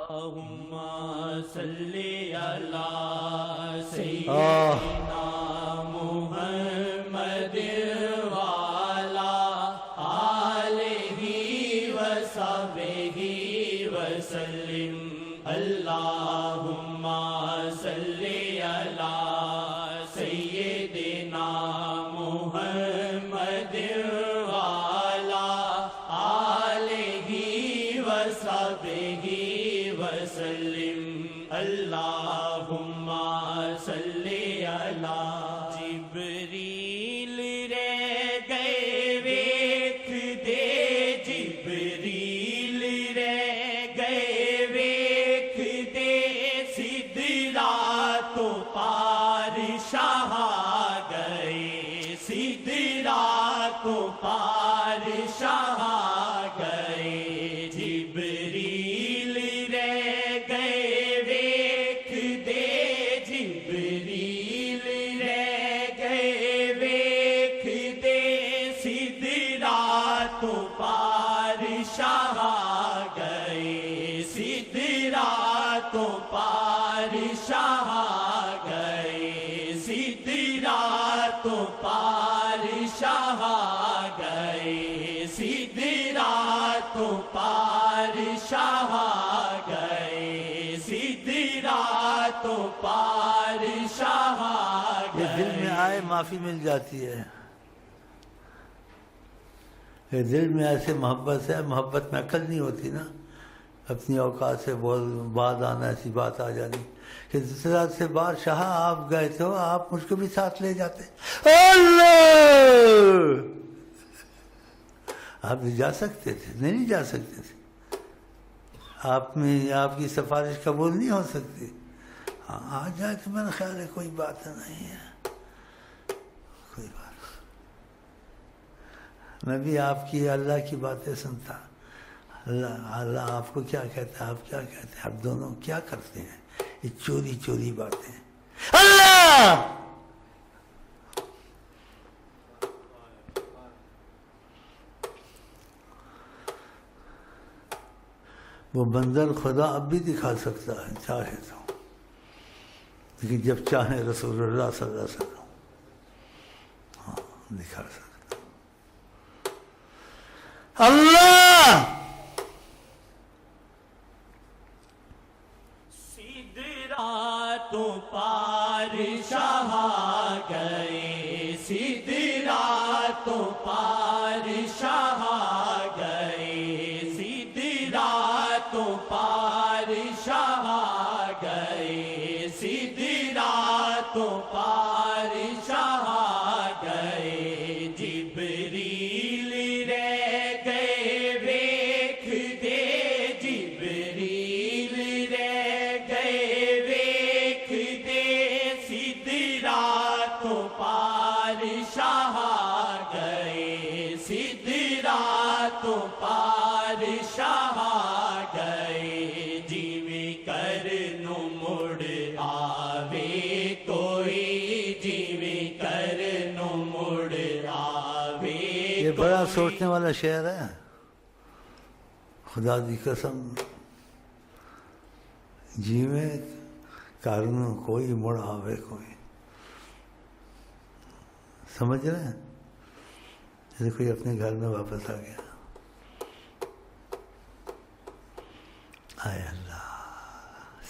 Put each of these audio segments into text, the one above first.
اللہم صلی علی سیدنا محمد وعلی آلہ وصحبہ وسلم اللہم صلی علی سیدنا محمد وعلی آلہ وصحبہ وسلم اللہم صلی علی جبریل رہ گئے ویکھ دے جبریل رہ گئے ویکھ دے سدرا تو پار شاہ گئے سدرا تو پار شاہ گئے جبریل رہ گئے ویکھ دے جبریل رہ گئے ویکھ دے سدرا تو پار شاہ گئے سدرا تو پار شاہ گئے سدرا تو پار شاہ گئے سدرا تو پار شاہ گئے سدرا تو پار شاہ یہ دل میں گئے آئے معافی مل جاتی ہے. کہ دل میں ایسے محبت ہے، محبت میں عقل نہیں ہوتی نا، اپنی اوقات سے بعد آنا، ایسی بات آ جانی کہ دوسرا سے بار شاہ آپ گئے تو آپ مجھ کو بھی ساتھ لے جاتے. اللہ آپ بھی جا سکتے تھے، نہیں جا سکتے تھے. آپ میں آپ کی سفارش قبول نہیں ہو سکتی. ہاں آ جائے تو میرا خیال ہے کوئی بات نہیں ہے، کوئی بات. میں بھی آپ کی اللہ کی باتیں سنتا. اللہ آپ کو کیا کہتا ہے، آپ کیا کہتے ہیں، آپ دونوں کیا کرتے ہیں، یہ چوری چوری باتیں. اللہ وہ منظر خدا اب بھی دکھا سکتا ہے چاہے تو، لیکن جب چاہے رسول اللہ صلی اللہ علیہ وسلم ہاں دکھا سکتا. اللہ سدرا تو پار شاہ گئے سدرا تو پار شاہ گئے سدرا تو پار شاہ گئے سدرا تو پار شاہ گئے جبریل رہ گئے ویکھ دے جبریل رہ گئے ویکھ دے سدرا تو پار شاہ گئے سدرا تو پار شاہ گئے جیویں کرنو مڑ آوے کوئی جیویں کرنو مڑ آوے یہ بڑا سوچنے والا شعر ہے، خدا دی قسم. جیویں کارنوں کوئی مڑ آوے کوئی. سمجھ رہے ہیں؟ جیسے کوئی اپنے گھر میں واپس آ گیا. آئے اللہ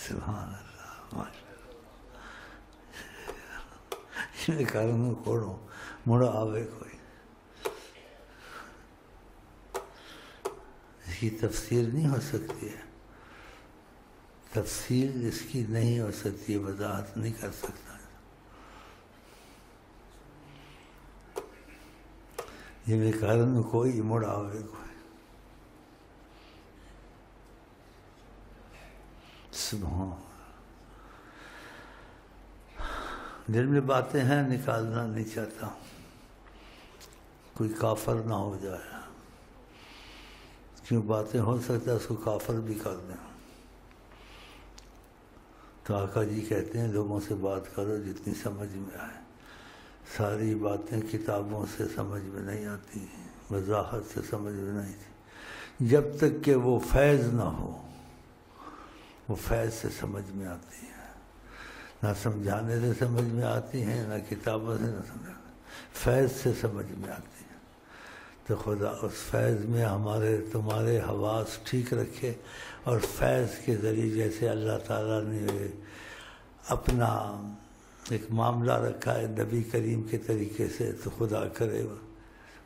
سبحان اللہ ماشاء اللہ. کارنوں کوڑوں مڑ آوے کوئی. اس کی تفسیر نہیں ہو سکتی ہے، تفصیل اس کی نہیں ہو سکتی ہے، وضاحت نہیں کر سکتا. یہ میرے کارن میں کوئی مڑ آوے کوئی. سبحان. دل میں باتیں ہیں نکالنا نہیں چاہتا ہوں، کوئی کافر نہ ہو جائے. کیوں باتیں ہو سکتا ہے اس کو کافر بھی کر دیں. تو آقا جی کہتے ہیں لوگوں سے بات کرو جتنی سمجھ میں آئے. ساری باتیں کتابوں سے سمجھ میں نہیں آتی، وضاحت سے سمجھ میں نہیں آتی. جب تک کہ وہ فیض نہ ہو، وہ فیض سے سمجھ میں آتی ہیں، نہ سمجھانے سے سمجھ میں آتی ہیں، نہ کتابوں سے، نہ سمجھانے، فیض سے سمجھ میں آتی ہیں۔ تو خدا اس فیض میں ہمارے تمہارے حواس ٹھیک رکھے، اور فیض کے ذریعے جیسے اللہ تعالیٰ نے اپنا ایک معاملہ رکھا ہے نبی کریم کے طریقے سے، تو خدا کرے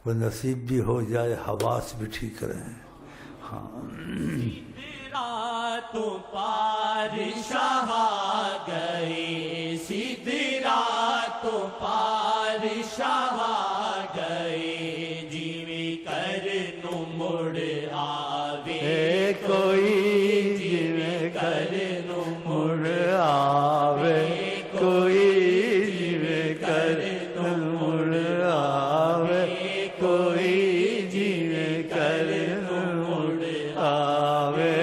وہ نصیب بھی ہو جائے، حواس بھی ٹھیک رہیں۔ ہاں تو پار شاہ گئے، سدرا تو پار شاہ گئے، جیویں کر نو مڑ آوے کوئی، جیویں کر نو مڑ آوے کوئی، جیویں کر نو مڑ آوے کوئی، جیویں کر نو مڑ آوے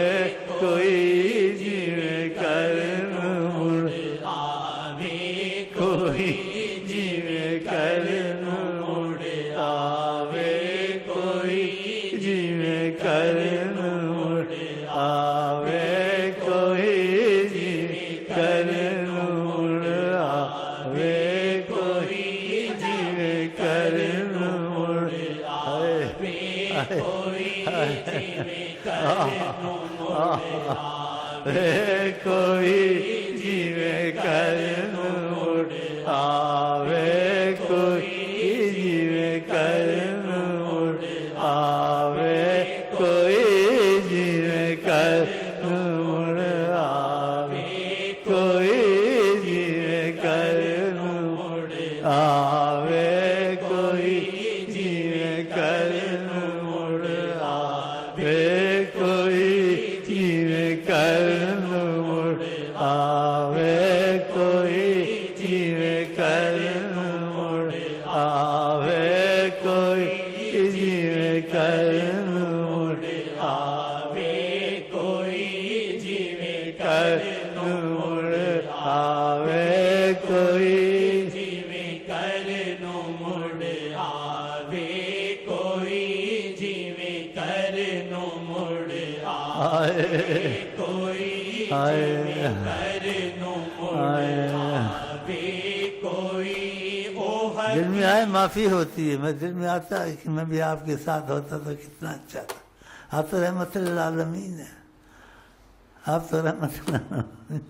کوئی، جیویں کر نو مڑ آوے کوئی، جیویں کر نو مڑ آوے کوئی، جیویں کر نو مڑ آوے کوئی، جیویں کر نو مڑ آوے کوئی، جیویں کر نو مڑ آوے کوئی، جیویں کر نو کوئی، جیویں کر نو مڑ آوے کوئی، جیویں کر نو مڑ آوے کوئی، جیویں کر نو مڑ آوے کوئی، جیویں کر نو مڑ آوے کوئی، جیویں کر نو مڑ آوے کوئی، جیویں کر نو مڑ آوے کوئی، جیویں کر نو مڑ آوے کوئی، جیویں کر نو مڑ آوے کوئی، جیویں کر نو مڑ آوے کوئی، جیویں کر نو مڑ آوے کوئی، جیویں کر نو مڑ آوے کوئی، جیویں کر نو مڑ آوے کوئی، او دل میں آئے معافی ہوتی ہے، میں دل میں آتا ہے کہ میں بھی آپ کے ساتھ ہوتا تو کتنا اچھا تھا۔ آپ تو رحمت للعالمین ہیں، آپ تو رحمت للعالمین،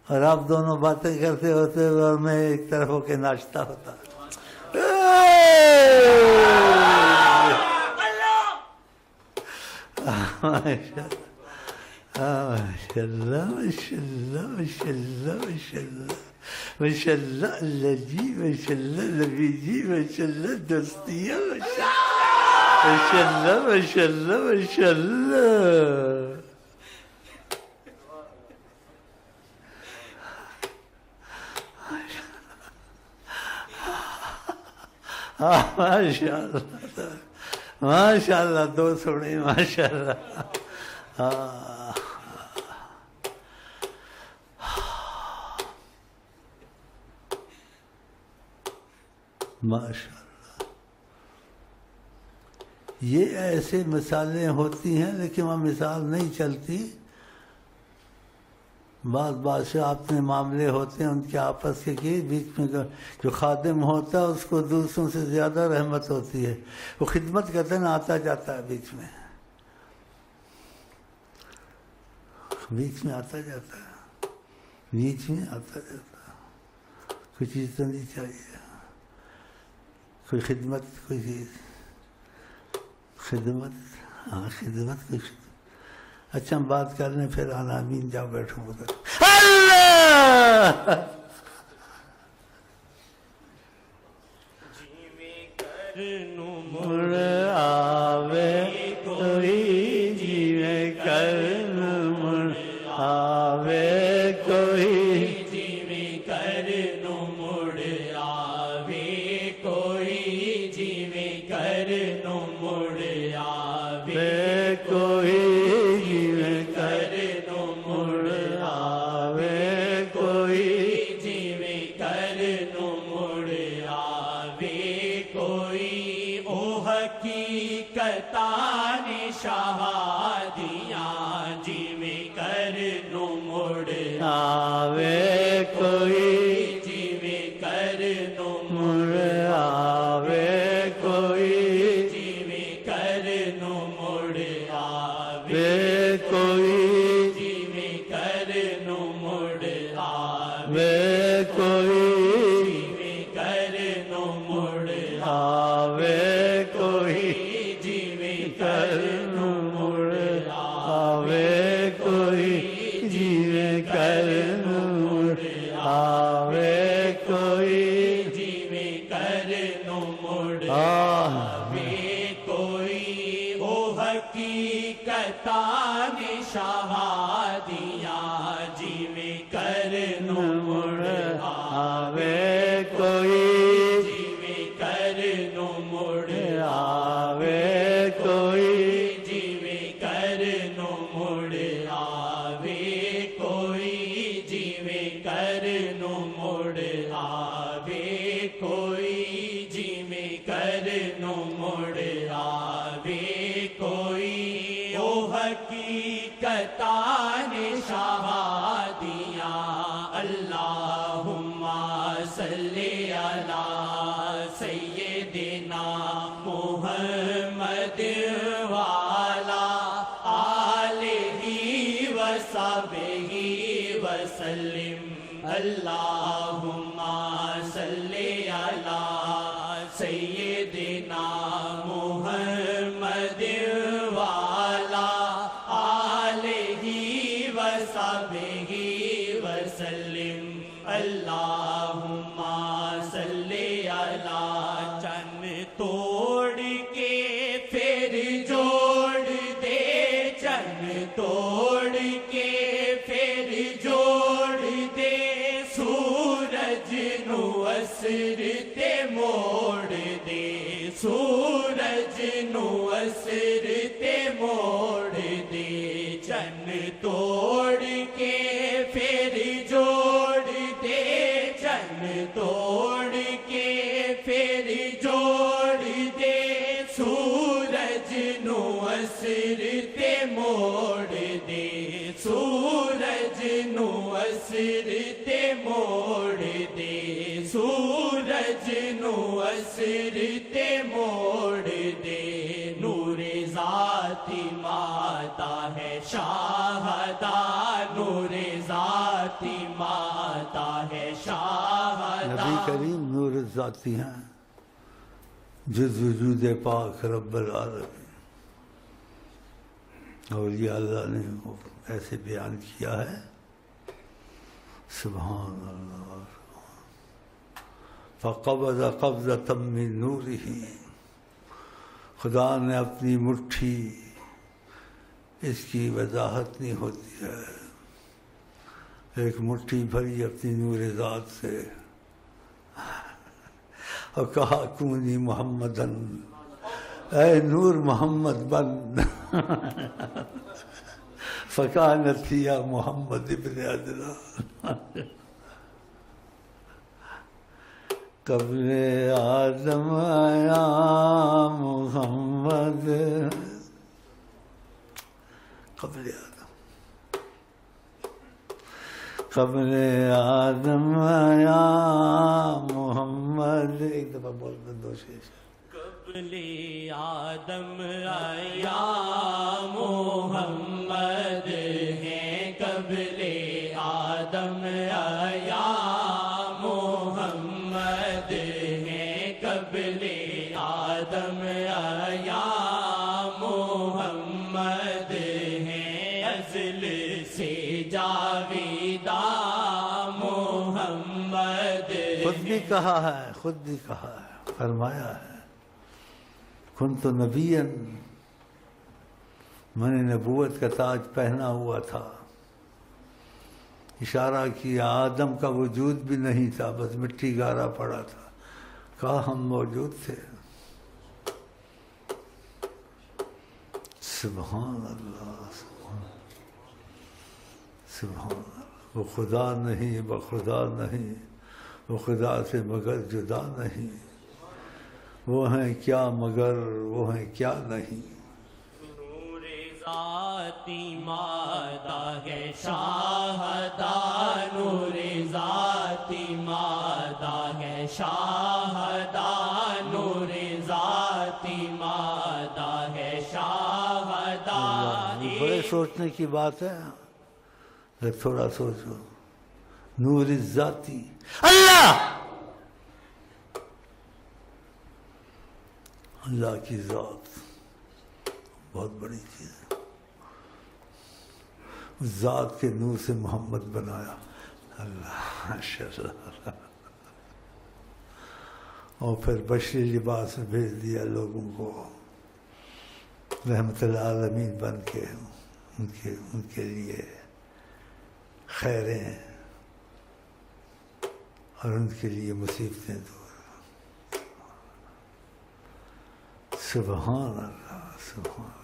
اور آپ دونوں باتیں کرتے ہوتے اور میں ایک طرف ہو کے ناچتا ہوتا۔ ماشاء اللہ، ماشاء اللہ، ماشاء اللہ، ماشاء اللہ، ماشاء اللہ، اللہ جی، ماشاء اللہ نبی جی، ماشاء اللہ دوستیاں، ماشاء اللہ، ماشاء اللہ، ماشاء اللہ۔ ماشاء اللہ، ماشاء اللہ، دو سوڑے، ماشاء اللہ۔ ماشاء اللہ، یہ ایسے مثالیں ہوتی ہیں، لیکن وہ مثال نہیں چلتی۔ بعض بادشاہ اپنے معاملے ہوتے ہیں ان کے آپس کے بیچ میں، جو خادم ہوتا ہے اس کو دوسروں سے زیادہ رحمت ہوتی ہے، وہ خدمت کرتے ہیں، آتا جاتا ہے بیچ میں، بیچ میں آتا جاتا ہے، بیچ میں آتا جاتا ہے، کوئی چیز تو نہیں چاہیے، کوئی خدمت، کوئی چیز، خدمت، ہاں خدمت، کوئی خدمت۔ اچھا ہم بات کر لیں، پھر آنا امین جاؤ بیٹھو ادھر۔ اللہ جیویں کر نو مڑ آوے کوئی، جیویں کر نو مڑ آوے کوئی، جیویں کر نو مڑ آوے کوئی، جیویں کر نو مڑ آوے کوئی، جیویں کر نو مڑ آوے کوئی، جیویں کر نو مڑ آوے کوئی، او حقیقتاں شہادیاں، جیویں نو مڑ آوے کوئی جیویں کر نو مڑ آوے کوئی جیویں کر نو مڑ آوے کوئی جیویں کر نو مڑ آوے کوئی جیویں کر نو مڑ آوے کوئی جیویں کر نو مڑ آوے کوئی جیویں کر نو مڑ آوے کوئی جیویں کر نو مڑ آوے کوئی او حقیقتاں شہادیاں جیویں کر نو مڑ آوے کوئی جیویں کر نو مڑ آوے کوئی جیویں کر نو مڑ آوے کوئی جیویں کر نو مڑ آوے کوئی جیویں کر نو مڑ آوے کوئی او حقیقتاں شہادیاں اللہم صلی علی سیدنا محمد والا آلہ وصحبہ وسلم اللہم صلی علی سیدنا محمد والا آلہ وصحبہ وسلم اللہم صلی علی چن توڑ کے پھر جوڑ دے چن توڑ کے پھر جوڑ دے سورج نو عصر تے موڑ دے سورج نو عصر تے موڑ دے چن توڑ کے پھر جوڑ دے چن توڑ کے پھر جوڑ دے سورج نو عصر تے موڑ دے سورج نو عصر تے موڑ دے سورج نو عصر تے موڑ دے نور ذاتی ماتا ہے شاہدہ نور ذاتی ماتا ہے شاہدہ نبی کریم نور ذاتی ہیں جز وجود پاک رب العالمین اولیاء اللہ نے ایسے بیان کیا ہے سبحان اللہ فقبض قبضۃ من نورہ خدا نے اپنی مٹھی اس کی وضاحت نہیں ہوتی ہے ایک مٹھی بھری اپنی نور ذات سے اور کہا کونی محمدن اے نور محمد بن فکانت یا محمد ابن عدنان قبل آدم یا محمد قبل آدم قبل آدم یا محمد ایک دفعہ بول دیں دو شیش قبل آدم یا محمد ہیں قبل آدم یا محمد ہیں قبل آدم یا محمد ہیں ازل سے جاویدہ محمد خود بھی کہا ہے فرمایا ہے کنت نبیًا میں نے نبوت کا تاج پہنا ہوا تھا اشارہ کیا آدم کا وجود بھی نہیں تھا بس مٹی گارا پڑا تھا کہا ہم موجود تھے سبحان اللہ سبحان اللہ وہ خدا نہیں بخدا نہیں وہ خدا سے مگر جدا نہیں وہ ہیں کیا مگر وہ ہیں کیا نہیں نور ذات مادہ ہے شاہدہ نور ذاتی مادہ ہے شاہدہ نور ذاتی مادہ ہے شاہدہ یہ بڑے سوچنے کی بات ہے، اگر تھوڑا سوچو، نور ذاتی اللہ، اللہ کی ذات بہت بڑی چیز ہے، اس ذات کے نور سے محمد بنایا اللہ، ماشاء اللہ، اور پھر بشری لباس میں بھیج دیا لوگوں کو رحمت العالمین بن کے، ان کے لیے خیریں اور ان کے لیے مصیبتیں دور۔ سبحان اللہ، سبحان اللہ۔